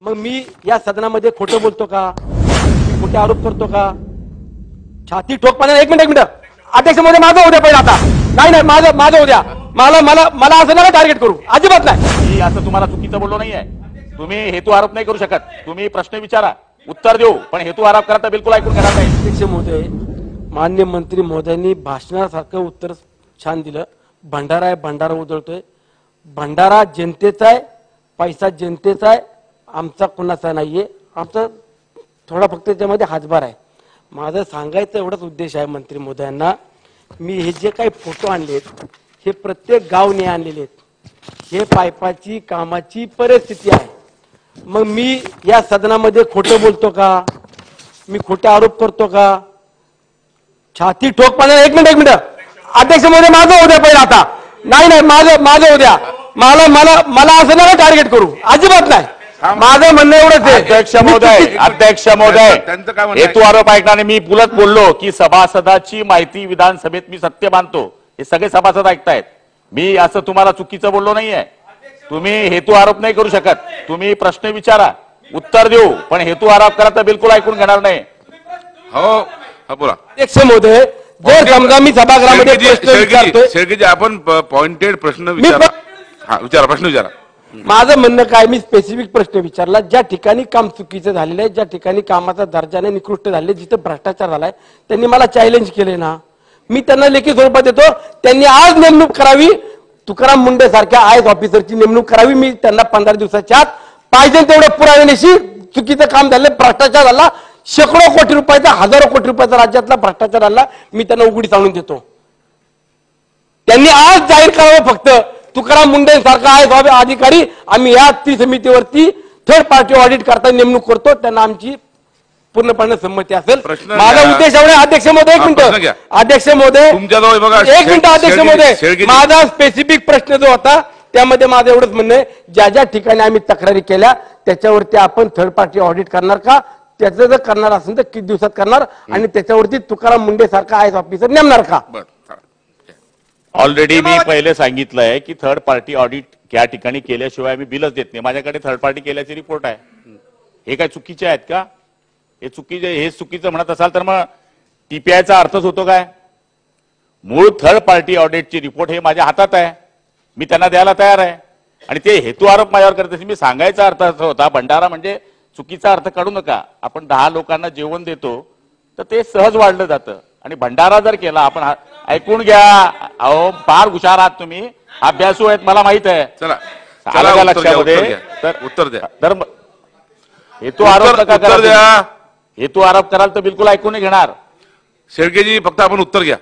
मग मी या सदनामध्ये खोटं बोलतो का, खोटे आरोप करतो का? छाती ठोकपणे एक मिनिट अध्यक्ष महोदय माझं होऊ द्या पहिला. आता नाही माझं होऊ द्या. मला मला मला असं नका टार्गेट करू, अजिबात नाही. मी असं तुम्हाला चुकीचं बोललो नाहीये. तुम्ही हेतू आरोप नाही करू शकत. तुम्ही प्रश्न विचारा, उत्तर देऊ, पण हेतू आरोप करा तर बिलकुल ऐकून घेणार नाही. अध्यक्ष महोदय, मान्य मंत्री महोदयांनी भाषणासारखं उत्तर छान दिलं. भंडारा आहे, भंडारा उधळतोय. भंडारा जनतेचा आहे, पैसा जनतेचा आहे, आमचा कुणाचा नाहीये. आमचा थोडा फक्त त्याच्यामध्ये हातभार आहे. माझं सांगायचं एवढाच उद्देश आहे मंत्री महोदयांना, मी हे जे काही फोटो आणलेत हे प्रत्येक गावने आणलेले आहेत. हे पाईपाची कामाची परिस्थिती आहे. मग मी या सदनामध्ये खोटं बोलतो का, मी खोटे आरोप करतो का? छाती ठोकपणे एक मिनिट अध्यक्ष महोदय माझं होऊ द्या पहिला. आता नाही माझं होऊ द्या. मला मला मला असं नका टार्गेट करू, अजिबात नाही. माझं म्हणणं एवढंच आहे. अध्यक्ष महोदय हेतू आरोप ऐकणारे मी पुलत बोललो की सभासदाची माहिती विधानसभेत मी सत्य मानतो. हे सगळे सभासद ऐकतायत. मी असं तुम्हाला चुकीचं बोललो नाहीये. तुम्ही हेतू आरोप नाही करू शकत. तुम्ही प्रश्न विचारा, उत्तर देऊ, पण हेतू आरोप करा तर बिलकुल ऐकून घेणार नाही. हो बोला अध्यक्ष महोदय, जर समजा मी सभागृहामध्ये प्रश्न विचारतोय, शेळकेजी आपण पॉइंटेड प्रश्न विचारा. विचारा, प्रश्न विचारा. माझं म्हणणं काय, मी स्पेसिफिक प्रश्न विचारला. ज्या ठिकाणी काम चुकीचं झालेलं आहे, ज्या ठिकाणी कामाचा दर्जाने निकृष्ट झाले, जिथे भ्रष्टाचार झालाय, त्यांनी मला चॅलेंज केले ना, मी त्यांना लेखी स्वरूपात देतो. त्यांनी आज नेमणूक करावी, तुकाराम मुंडे सारख्या आयएस ऑफिसरची नेमणूक करावी. मी त्यांना 15 दिवसाच्या आत पाहिजे तेवढं पुराव्यानिशी चुकीचं काम झालं, भ्रष्टाचार झाला, शेकडो कोटी रुपयाचा, हजारो कोटी रुपयाचा राज्यातला भ्रष्टाचार झाला, मी त्यांना उघडी सांगून देतो. त्यांनी आज जाहीर करावं फक्त. तुकाराम मुंडे सारखा आयएस अधिकारी आम्ही या समितीवरती थर्ड पार्टी ऑडिट करता नेमणूक करतो, त्यांना आमची पूर्णपणे संमती असेल. माझा उद्देश एवढा. अध्यक्ष महोदय एक मिनिट, अध्यक्ष महोदय एक मिनिट, अध्यक्ष महोदय माझा स्पेसिफिक प्रश्न जो होता त्यामध्ये माझं एवढंच म्हणणं आहे, ज्या ज्या ठिकाणी आम्ही तक्रारी केल्या त्याच्यावरती आपण थर्ड पार्टी ऑडिट करणार का? त्याचं जर करणार असेल तर किती दिवसात करणार, आणि त्याच्यावरती तुकाराम मुंडे सारखा आयएस ऑफिसर नेमणार का? ऑलरेडी मी पहिले सांगितलंय की थर्ड पार्टी ऑडिट या ठिकाणी केल्याशिवाय मी बिलच देत नाही. माझ्याकडे थर्ड पार्टी केल्याचे रिपोर्ट आहे. हे काय चुकीचे आहेत का? हे चुकीचं म्हणत असाल तर मग टीपीआयचा अर्थच होतो काय? मूळ थर्ड पार्टी ऑडिटची रिपोर्ट हे माझ्या हातात आहे, मी त्यांना द्यायला तयार आहे. आणि ते हेतू आरोप माझ्यावर करत असेल. मी सांगायचा अर्थ असा होता, भंडारा म्हणजे चुकीचा अर्थ काढू नका. आपण 10 लोकांना जेवण देतो तर ते सहज वाढलं जातं, आणि भंडारा जर केला आपण ऐकून घ्या. अहो फार हुशार आहात तुम्ही, अभ्यासू आहेत, मला माहित आहे. चला लक्षामध्ये तर उत्तर द्या. तर हेतू आरोप नका करा. हेतू आरोप कराल तर बिलकुल ऐकून घेणार. शेळकेजी फक्त आपण उत्तर घ्या.